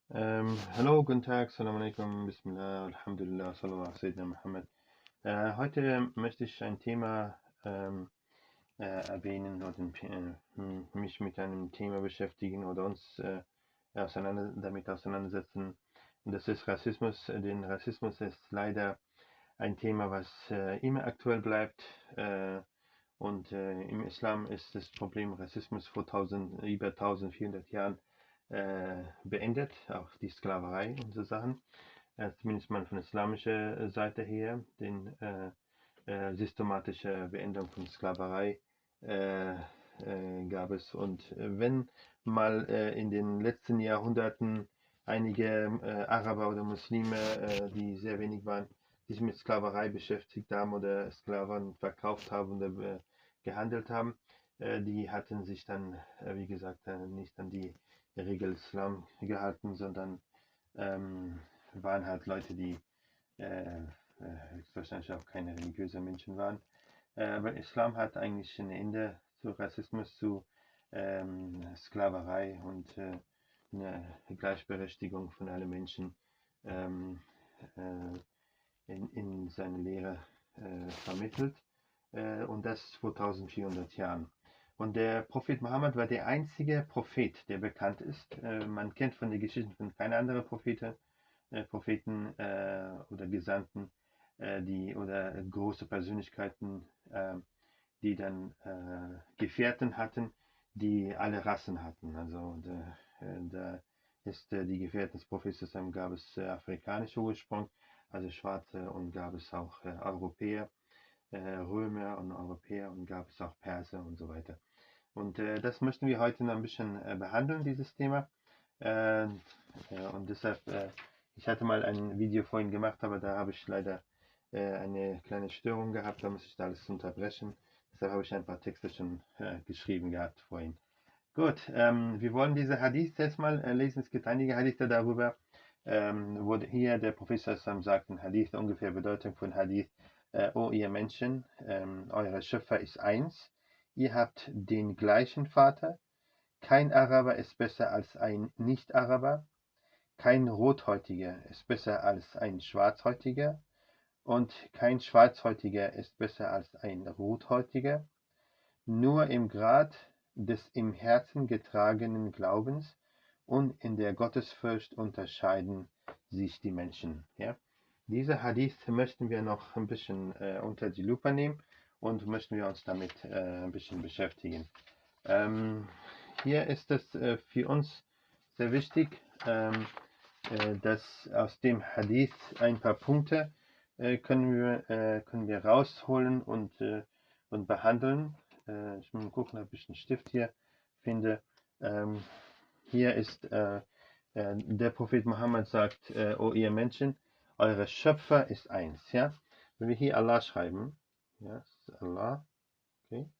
Hallo, guten Tag, Assalamu alaikum, Bismillah, Alhamdulillah, Sallallahu alaihi Sayyidina Muhammad. Heute möchte ich ein Thema erwähnen oder mich mit einem Thema beschäftigen oder uns damit auseinandersetzen. Und das ist Rassismus. Denn Rassismus ist leider ein Thema, was immer aktuell bleibt. Im Islam ist das Problem Rassismus vor über 1400 Jahren beendet, auch die Sklaverei und so Sachen, zumindest mal von islamischer Seite her, den systematische Beendung von Sklaverei gab es. Und wenn mal in den letzten Jahrhunderten einige Araber oder Muslime, die sehr wenig waren, sich mit Sklaverei beschäftigt haben oder Sklaven verkauft haben oder gehandelt haben, die hatten sich dann, wie gesagt, nicht an die Regel Islam gehalten, sondern waren halt Leute, die höchstwahrscheinlich auch keine religiösen Menschen waren. Aber Islam hat eigentlich ein Ende zu Rassismus, zu Sklaverei und eine Gleichberechtigung von allen Menschen ähm, in seine Lehre vermittelt. Und das vor 1400 Jahren. Und der Prophet Mohammed war der einzige Prophet, der bekannt ist. Man kennt von den Geschichten von keinen anderen Propheten oder Gesandten, oder große Persönlichkeiten, die dann Gefährten hatten, die alle Rassen hatten. Also da ist die Gefährten des Propheten gab es afrikanische Ursprung, also Schwarze, und gab es auch Europäer, Römer und Europäer, und gab es auch Perser und so weiter. Und das möchten wir heute noch ein bisschen behandeln, dieses Thema. Äh, und deshalb, ich hatte mal ein Video vorhin gemacht, aber da habe ich leider eine kleine Störung gehabt, da muss ich da alles unterbrechen. Deshalb habe ich ein paar Texte schon geschrieben gehabt vorhin. Gut, wir wollen diese Hadith jetzt mal lesen. Es gibt einige Hadithe darüber, wo hier der Professor sagt, ein Hadith, ungefähr Bedeutung von Hadith. O ihr Menschen, euer Schöpfer ist eins, ihr habt den gleichen Vater, kein Araber ist besser als ein Nicht-Araber, kein Rothäutiger ist besser als ein Schwarzhäutiger und kein Schwarzhäutiger ist besser als ein Rothäutiger. Nur im Grad des im Herzen getragenen Glaubens und in der Gottesfurcht unterscheiden sich die Menschen. Ja? Diese Hadith möchten wir noch ein bisschen unter die Lupe nehmen und möchten wir uns damit ein bisschen beschäftigen. Ähm, Hier ist es für uns sehr wichtig, dass aus dem Hadith ein paar Punkte können wir rausholen und behandeln. Ich muss mal gucken, ob ich einen Stift hier finde. Ähm, Hier ist der Prophet Mohammed sagt, O ihr Menschen, eure Schöpfer ist eins. Ja? Wenn wir hier Allah schreiben, ja, Allah, okay,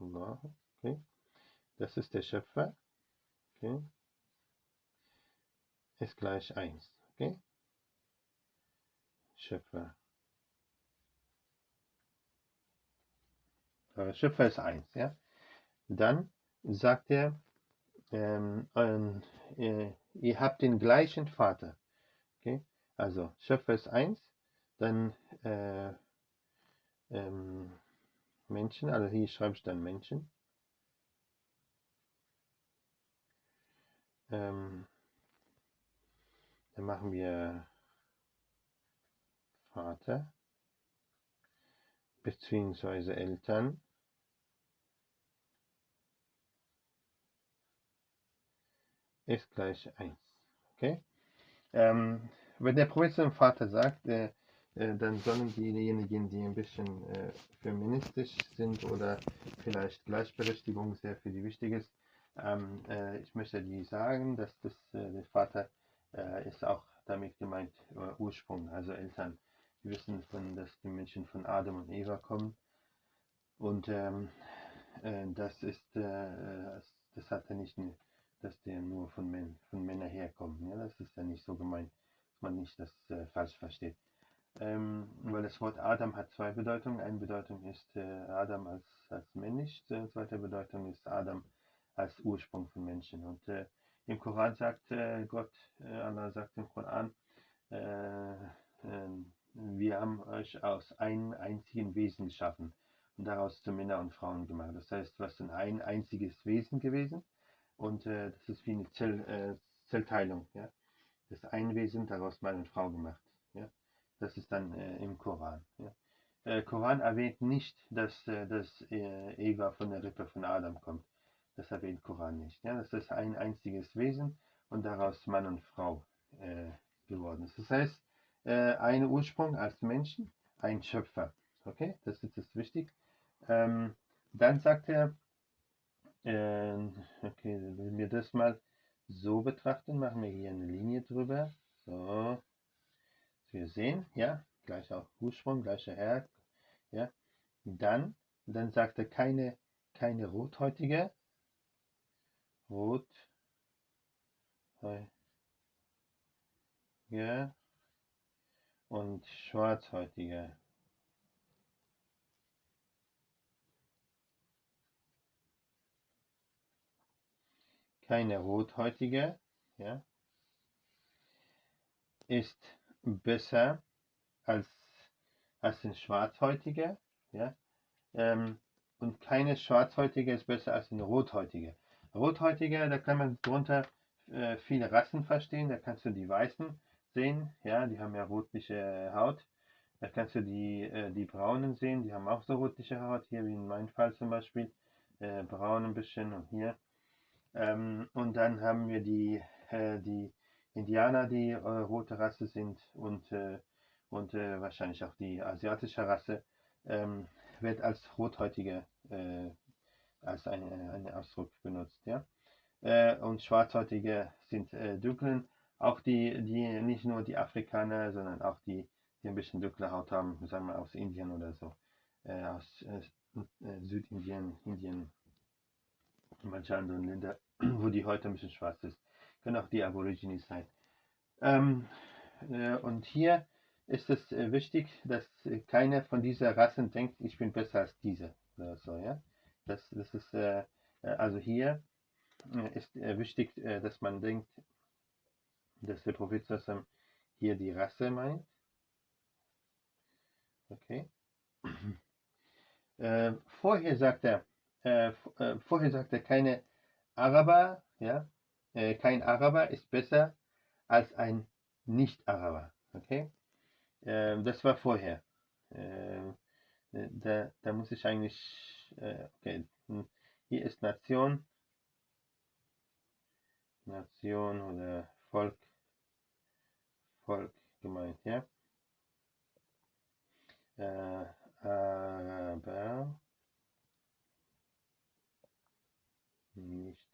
Allah, okay, das ist der Schöpfer, okay, ist gleich eins. Okay, Schöpfer. Eure Schöpfer ist eins. Ja? Dann sagt er, ihr habt den gleichen Vater. Okay? Also Schöpfer ist eins, dann Menschen, also hier schreibe ich dann Menschen. Dann machen wir Vater beziehungsweise Eltern ist gleich 1. Okay? Wenn der Prophet zum Vater sagt, dann sollen diejenigen, die ein bisschen feministisch sind oder vielleicht Gleichberechtigung sehr für die wichtig ist, ich möchte die sagen, dass der Vater ist auch damit gemeint, Ursprung, also Eltern. Wir wissen, dass die Menschen von Adam und Eva kommen, und das ist, das hat er nicht, dass der nur von Männern herkommt. Ja? Das ist ja nicht so gemeint, dass man nicht das falsch versteht. Weil das Wort Adam hat zwei Bedeutungen. Eine Bedeutung ist Adam als männlich, die zweite Bedeutung ist Adam als Ursprung von Menschen. Und Im Koran sagt Gott, Allah sagt im Koran, wir haben euch aus einem einzigen Wesen geschaffen und daraus zu Männer und Frauen gemacht. Das heißt, was ist ein einziges Wesen gewesen und das ist wie eine Zellteilung. Ja? Das ist ein Wesen, daraus Mann und Frau gemacht. Ja? Das ist dann im Koran. Ja? Koran erwähnt nicht, dass Eva von der Rippe von Adam kommt. Das erwähnt Koran nicht. Ja? Das ist ein einziges Wesen und daraus Mann und Frau geworden ist. Das heißt, ein Ursprung als Menschen, ein Schöpfer. Okay, das ist das wichtig. Dann sagt er, okay, wenn wir das mal so betrachten, machen wir hier eine Linie drüber. So, dass wir sehen, ja, gleicher Ursprung, gleicher Herd, ja. Dann sagt er keine rothäutige, und schwarzhäutige. Keine rothäutige, ja, ist besser als ein schwarzhäutiger, ja, und keine schwarzhäutige ist besser als eine rothäutige. Rothäutige, da kann man drunter viele Rassen verstehen, da kannst du die Weißen sehen, ja, die haben ja rotliche Haut. Da kannst du die Braunen sehen, die haben auch so rotliche Haut, hier wie in meinem Fall zum Beispiel, braun ein bisschen und hier. Und dann haben wir die Indianer, die rote Rasse sind und wahrscheinlich auch die asiatische Rasse, wird als rothäutige als ein Ausdruck benutzt. Ja? Und Schwarzhäutige sind dunklen, auch die nicht nur die Afrikaner, sondern auch die ein bisschen dunkle Haut haben, sagen wir aus Indien oder so, aus Südindien, Indien, manche anderen Länder, wo die Haut ein bisschen schwarz ist. Können auch die Aborigines sein. Und hier ist es wichtig, dass keiner von dieser Rassen denkt, ich bin besser als diese. Oder so, ja? Das ist also hier ist wichtig, dass man denkt, dass der Prophet Sassam hier die Rasse meint. Okay. Vorher sagt er keine Araber, ja, kein Araber ist besser als ein Nicht-Araber. Okay, das war vorher. Da muss ich eigentlich, okay, hier ist Nation oder Volk gemeint, ja. Aber nicht.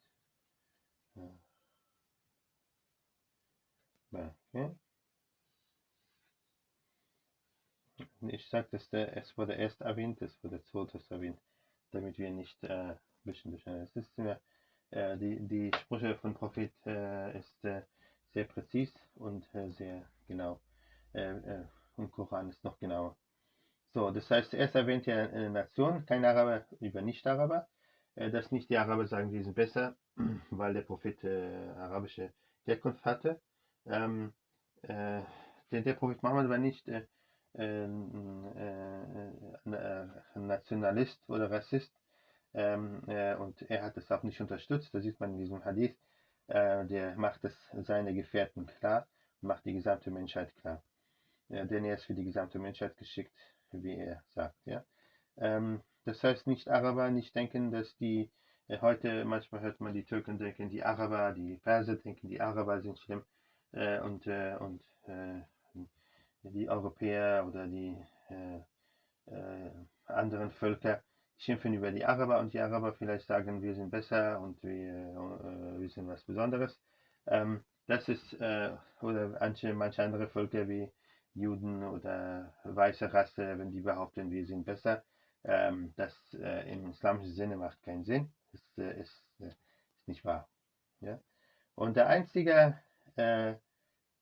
Okay. Ich sage, es wurde erst erwähnt, es wurde zweites erwähnt, damit wir nicht mischen. Es ist die Sprüche von Prophet ist sehr präzis und sehr genau. Und Koran ist noch genauer. So, das heißt, erst erwähnt ja Nation, kein Araber über Nicht-Araber. Dass nicht die Araber sagen, die sind besser, weil der Prophet arabische Herkunft hatte. Der Prophet Mohammed war nicht Nationalist oder Rassist und er hat es auch nicht unterstützt. Das sieht man in diesem Hadith. Der macht es seine Gefährten klar und macht die gesamte Menschheit klar. Denn er ist für die gesamte Menschheit geschickt, wie er sagt. Ja? Das heißt, nicht Araber nicht denken, dass die heute, manchmal hört man die Türken denken, die Araber, die Perser denken, die Araber sind schlimm und die Europäer oder die anderen Völker schimpfen über die Araber und die Araber vielleicht sagen, wir sind besser und wir sind was Besonderes. Das ist, oder manche andere Völker wie Juden oder weiße Rasse, wenn die behaupten, wir sind besser, das im islamischen Sinne macht keinen Sinn, ist nicht wahr. Ja? Und der einzige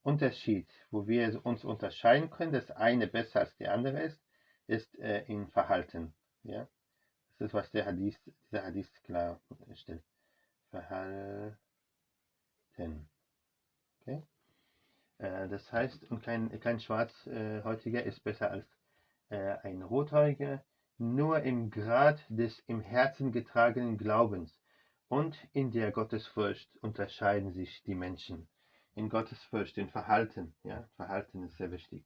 Unterschied, wo wir uns unterscheiden können, dass eine besser als die andere ist im Verhalten. Ja? Das ist, was dieser Hadith klarstellt. Verhalten. verhalten. Okay? Das heißt, und kein Schwarzhäutiger ist besser als ein Rothäutiger, nur im Grad des im Herzen getragenen Glaubens und in der Gottesfurcht unterscheiden sich die Menschen. In Gottesfurcht, in Verhalten. Ja, Verhalten ist sehr wichtig.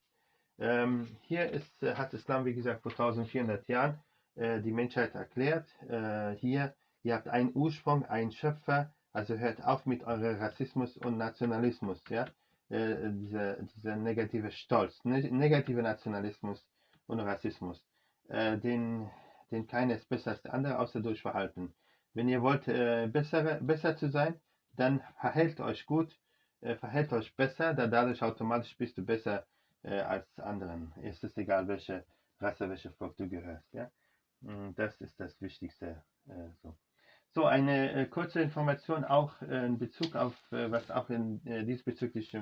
Hat Islam, wie gesagt, vor 1400 Jahren die Menschheit erklärt. Ihr habt einen Ursprung, einen Schöpfer, also hört auf mit eurem Rassismus und Nationalismus. Ja? Dieser negative Stolz, negative Nationalismus und Rassismus, den keiner ist besser als der andere, außer durch Verhalten. Wenn ihr wollt, besser zu sein, dann verhält euch gut, verhält euch besser, da dadurch automatisch bist du besser als anderen. Es ist egal, welche Rasse, welche Volk du gehörst. Ja? Das ist das Wichtigste. So, eine kurze Information auch in Bezug auf, was auch diesbezüglich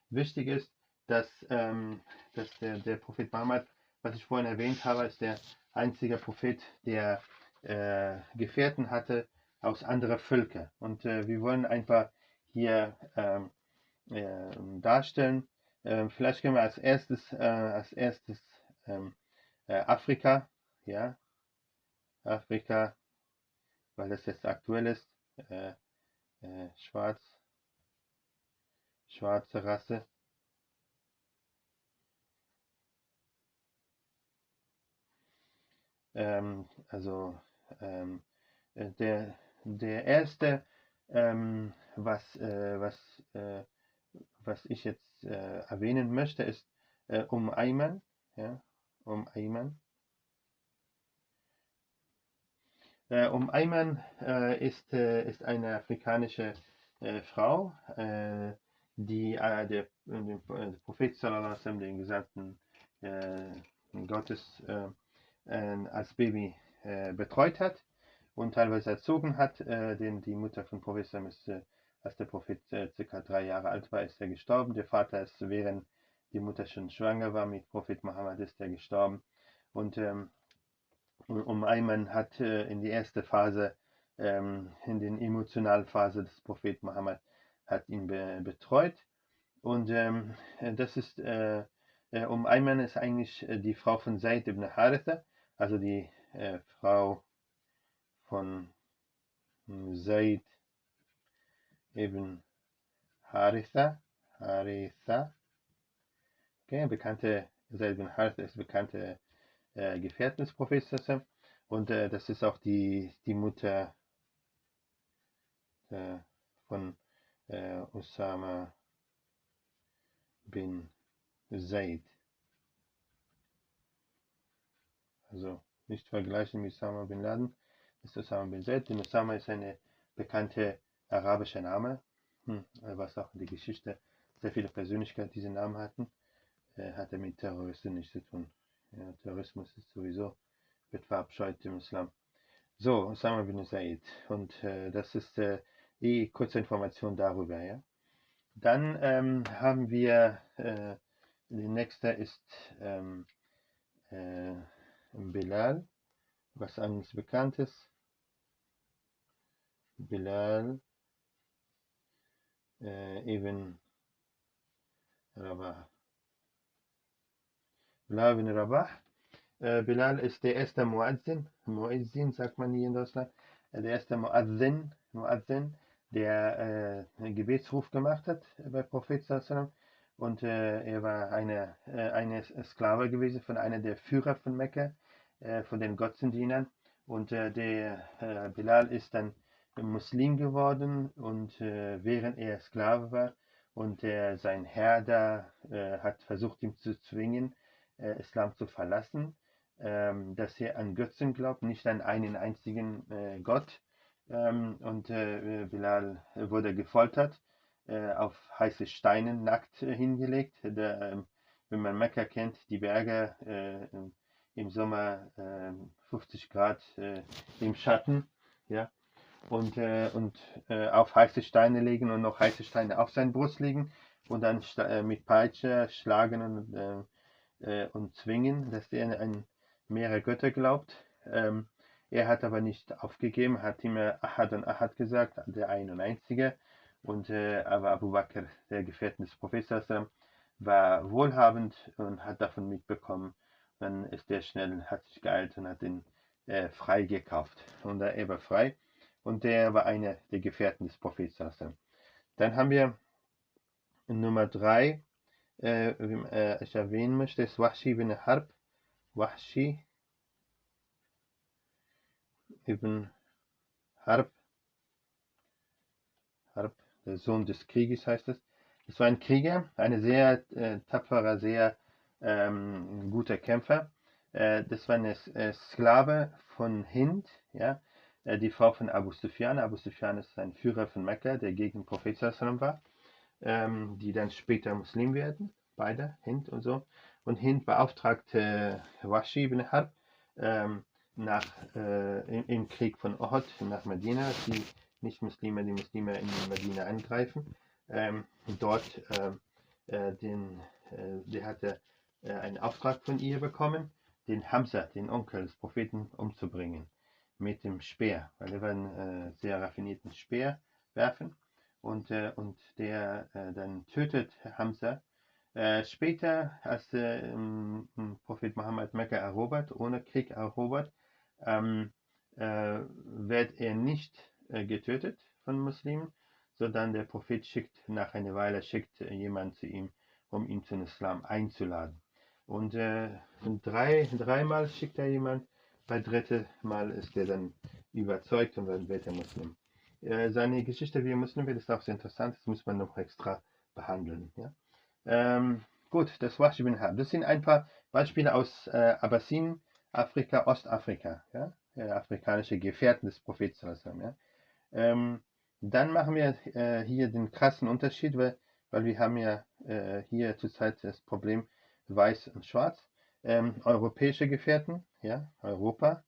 wichtig ist, dass der Prophet Muhammad, was ich vorhin erwähnt habe, ist der einzige Prophet, der Gefährten hatte aus anderen Völkern. Und wir wollen einfach hier darstellen. Vielleicht können wir als erstes Afrika, ja, Afrika, weil das jetzt aktuell ist, schwarze Rasse. Der erste, was ich jetzt erwähnen möchte, ist Ayman. Ja, Ayman. Ayman ist eine afrikanische Frau, die den Prophet sallallahu alaihi wasallam, den Gesandten Gottes, als Baby betreut hat und teilweise erzogen hat. Die Mutter von Prophet sallallahu alaihi wasallam ist, als der Prophet circa 3 Jahre alt war, ist er gestorben. Der Vater ist, während die Mutter schon schwanger war mit Prophet Muhammad, ist er gestorben. Und Ayman hat in die erste Phase, in den emotionalen Phase des Propheten Muhammad, hat ihn betreut. Und das ist, Ayman ist eigentlich die Frau von Zayd ibn Haritha, also die Frau von Zayd ibn Haritha. Okay, Zayd ibn Haritha ist bekannte Gefährten des Propheten, und das ist auch die Mutter von Osama bin Zayd. Also nicht vergleichen mit Osama bin Laden, ist Osama bin Zayd, denn Osama ist eine bekannte arabische Name, was auch in der Geschichte sehr viele Persönlichkeiten diese Namen hatten, hat mit Terroristen nichts zu tun. Ja, Terrorismus ist sowieso, wird verabscheut im Islam. So, Osama bin Zayd. Und das ist kurze Information darüber. Ja? Dann haben wir, der nächste ist Bilal, was eigentlich bekannt ist. Bilal ibn Rabah. Bilal ibn Rabah. Bilal ist der erste Muezzin sagt man hier in Deutschland, der erste Muezzin, der Gebetsruf gemacht hat bei Prophet sallallahu. Und er war eine Sklave gewesen von einer der Führer von Mekka, von den Götzendienern. Und der Bilal ist dann Muslim geworden, und während er Sklave war und sein Herr da hat versucht, ihn zu zwingen, Islam zu verlassen, dass er an Götzen glaubt, nicht an einen einzigen Gott. Und Bilal wurde gefoltert, auf heiße Steine nackt hingelegt. Wenn man Mekka kennt, die Berge im Sommer 50 Grad im Schatten, ja, und auf heiße Steine legen und noch heiße Steine auf seine Brust legen und dann mit Peitsche schlagen und zwingen, dass er an mehrere Götter glaubt. Er hat aber nicht aufgegeben, hat immer Ahad und Ahad gesagt, der Ein und Einzige. Aber Abu Bakr, der Gefährten des Propheten, war wohlhabend und hat davon mitbekommen. Dann ist der schnell, hat sich geeilt und hat ihn frei gekauft. Und er war frei und der war einer der Gefährten des Propheten. Dann haben wir Nummer 3, ich erwähnen möchte, ist Wahshi ibn Harb. Wahshi ibn Harb, der Sohn des Krieges heißt es. Es war ein Krieger, ein sehr tapferer, sehr guter Kämpfer. Das war eine Sklave von Hind, ja, die Frau von Abu Sufyan. Abu Sufyan ist ein Führer von Mekka, der gegen Prophet sallam war, die dann später Muslim werden, beide, Hind und so. Und Hind beauftragte Wahshi ibn Harb im Krieg von Uhud nach Medina, die Nicht-Muslime, die Muslime in Medina angreifen. Dort, der hatte einen Auftrag von ihr bekommen, den Hamza, den Onkel des Propheten, umzubringen mit dem Speer, weil er einen sehr raffinierten Speer werfen und der dann tötet Hamza. Später, als Prophet Mohammed Mekka erobert, ohne Krieg erobert, wird er nicht getötet von Muslimen, sondern der Prophet nach einer Weile jemand zu ihm, um ihn zum Islam einzuladen. Und dreimal schickt er jemand, beim dritten Mal ist er dann überzeugt und dann wird er Muslim. Seine Geschichte, wie er Muslim wird, ist auch sehr interessant, das muss man noch extra behandeln. Ja? Gut, das war's ibn Harb. Das sind ein paar Beispiele aus Abassin, Afrika, Ostafrika, ja? Afrikanische Gefährten des Propheten. Ja? Dann machen wir hier den krassen Unterschied, weil wir haben ja hier zurzeit das Problem Weiß und Schwarz. Europäische Gefährten, ja, Europa.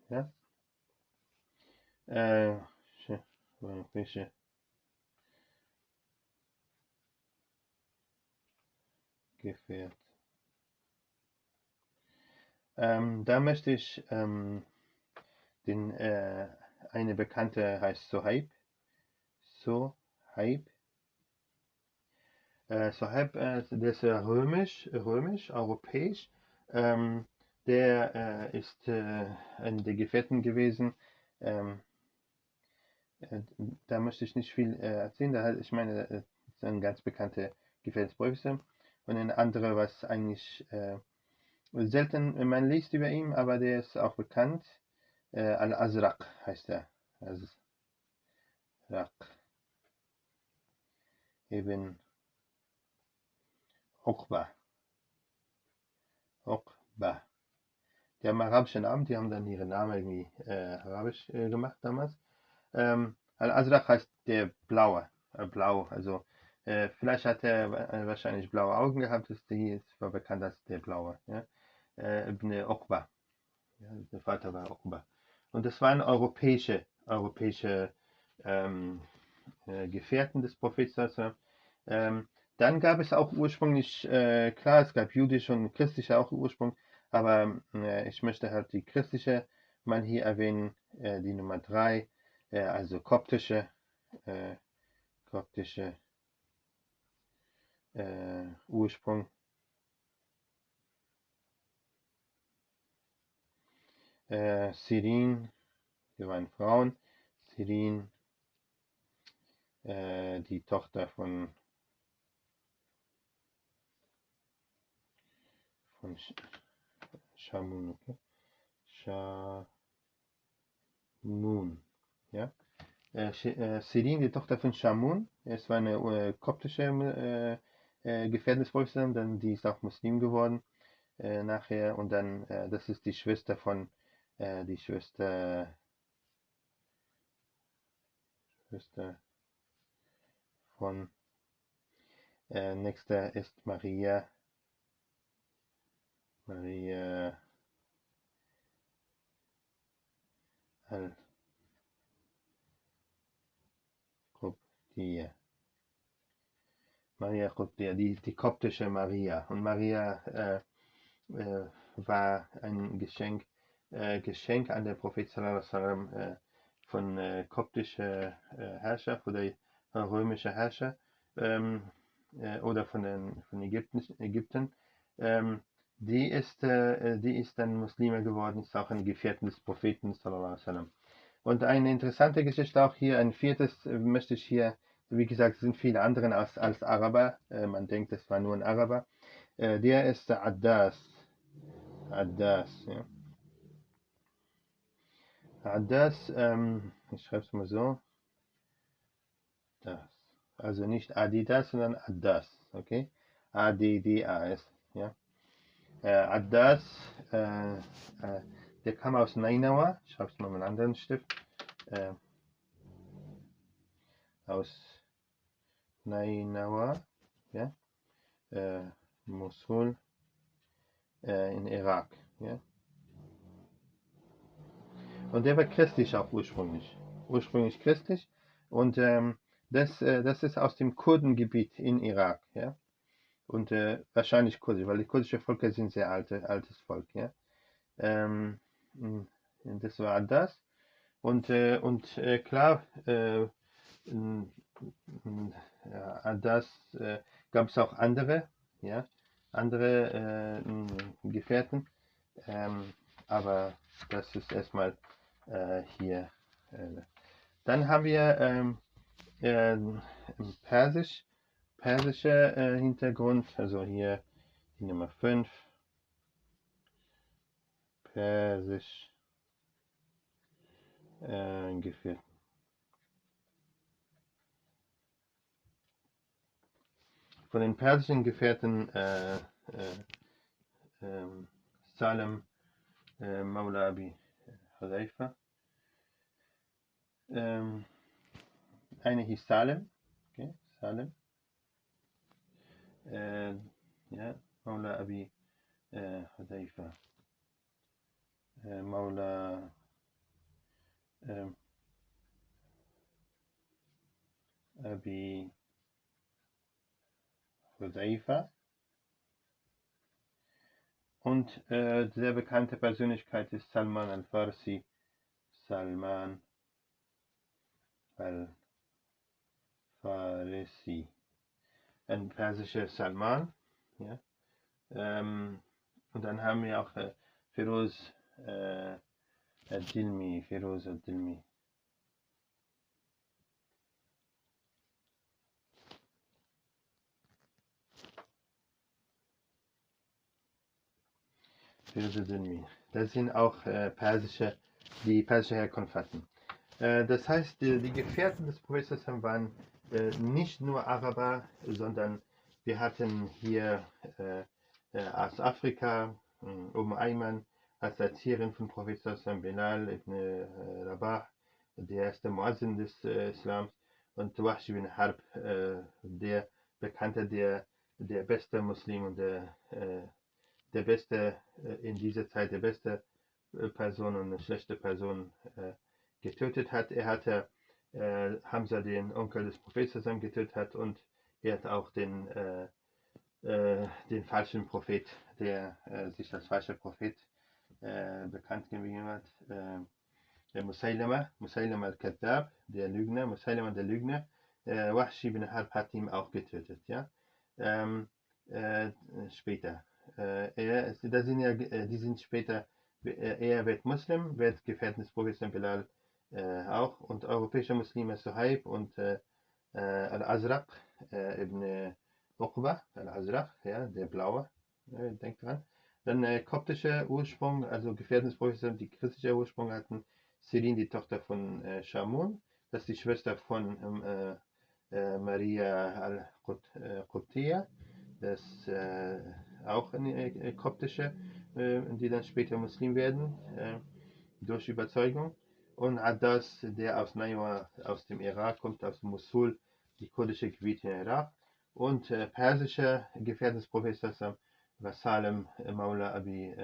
Ja. Europäische Gefährten. Da möchte ich eine Bekannte heißt Sohaib. Sohaib, das ist römisch, europäisch. Der ist einer der Gefährten gewesen. Da möchte ich nicht viel erzählen. Ich meine, das ist ein ganz bekannter Gefährtsprofessor. Und ein anderer, was eigentlich selten man liest über ihn, aber der ist auch bekannt. Al-Azraq heißt er. Azraq ibn Uqba. Die haben arabischen Namen, die haben dann ihren Namen irgendwie arabisch gemacht damals. Al-Azraq heißt der Blaue. Blau, also vielleicht hat er wahrscheinlich blaue Augen gehabt, war bekannt als der Blaue. Ja? Ibn Uqba. Ja, der Vater war Uqba. Und das waren europäische Gefährten des Propheten. Dann gab es auch ursprünglich, klar, es gab jüdische und christliche auch Ursprung, aber ich möchte halt die christliche mal hier erwähnen, die Nummer 3, also koptische Ursprung. Sirin, wir waren Frauen, Sirin, die Tochter von Shamun, okay? Shamun, ja? Sirin, die Tochter von Shamun, es war eine koptische Gefährtin des Volkes, dann die ist auch Muslim geworden nachher und dann, das ist die Schwester von nächster ist Maria al-Qubtiyya. Maria Qubtiyya, die koptische Maria. Und Maria war ein Geschenk an den Prophet sallallahu alaihi wasallam von koptischen Herrscher, von der römischen Herrscher oder von Ägypten. Die ist dann Muslime geworden, ist auch ein Gefährten des Propheten sallallahu alaihi wasallam. Und eine interessante Geschichte auch hier, ein viertes möchte ich hier, wie gesagt, es sind viele andere als Araber, man denkt, es war nur ein Araber. Der ist Addas, ja. Addas, ich schreibe es mal so, das. Also nicht Adidas, sondern Addas, okay? A-D-D-A-S, ja. Addas, der kam aus Nainawa, ich schreibe es mal mit einem anderen Stift, aus Nainawa, ja, Mosul, in Irak, ja. Und der war christlich auch ursprünglich christlich. Und das ist aus dem Kurdengebiet in Irak, ja. Und wahrscheinlich kurdisch, weil die kurdischen Völker sind sehr altes Volk, ja. Das war das. Und klar, das gab es auch andere, ja, Gefährten. Aber das ist erstmal hier. Dann haben wir persischer Hintergrund, also hier die Nummer 5, persisch Gefährten. Von den persischen Gefährten Salem Maula Abi Hudayfa. Eine hieß Salem, okay, Salem. Ja, Maula Abi Hudayfa. Maula Abi Hudayfa. Und sehr bekannte Persönlichkeit ist Salman al-Farsi. Salman al-Farsi. Ein persischer Salman. Ja. Und dann haben wir auch Firoz al-Dilmi. Das sind auch die persische Herkunft hatten. Das heißt, die Gefährten des Propheten waren nicht nur Araber, sondern wir hatten hier aus Afrika Ayman als Erzieherin von Prophet Bilal ibn Rabah, der erste Muazzin des Islams, und Wahsh ibn Harb, der Bekannte, der beste Muslim und der beste in dieser Zeit, der beste Person und eine schlechte Person getötet hat. Er hatte Hamza, den Onkel des Propheten, getötet hat, und er hat auch den falschen Prophet, der sich als falscher Prophet bekannt gegeben hat, der Musaylama al-Kadhab, der Lügner, Wahsh ibn Harb hat ihn auch getötet, ja. Später. Die sind später, er wird Muslim, wird Gefährten des Propheten Bilal auch, und europäische Muslime Suhaib und Al-Azraq ibn Uqba, Al-Azraq, ja, der Blaue, denkt dran. Dann koptischer Ursprung, also Gefährten des Propheten, die christlicher Ursprung hatten, Sirin, die Tochter von Shamun, das ist die Schwester von Maria al-Qibtiyya, das auch eine koptische, die dann später Muslim werden, durch Überzeugung. Und Addas, der aus Nainawa, aus dem Irak kommt, aus Mosul, die kurdische Gebiete in Irak. Und persischer Gefährten des Propheten war Salem Maula Abi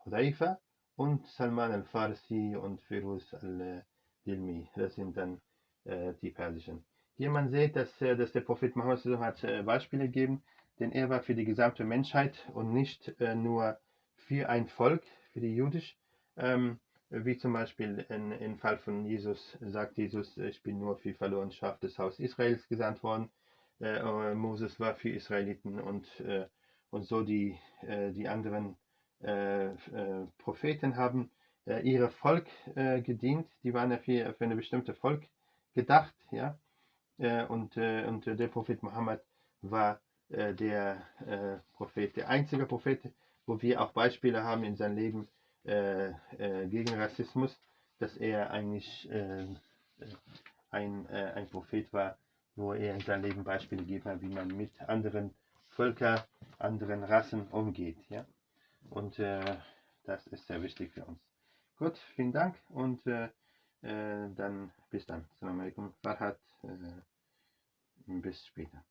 Hudayfa und Salman al-Farsi und Firoz al-Dilmi. Das sind dann die persischen. Hier man sieht, dass der Prophet Muhammad hat Beispiele gegeben, denn er war für die gesamte Menschheit und nicht nur für ein Volk, für die Jüdisch, wie zum Beispiel im Fall von Jesus, sagt Jesus, ich bin nur für verloren Schaf des Haus Israels gesandt worden. Moses war für Israeliten und so die anderen Propheten haben ihr Volk gedient, die waren ja für eine bestimmte Volk gedacht, ja. Und der Prophet Mohammed war der Prophet, der einzige Prophet, wo wir auch Beispiele haben in seinem Leben gegen Rassismus, dass er eigentlich ein Prophet war, wo er in seinem Leben Beispiele gegeben hat, wie man mit anderen Völkern, anderen Rassen umgeht. Ja? Und das ist sehr wichtig für uns. Gut, vielen Dank und dann bis dann. Assalamu alaikum, Farhat, bis später.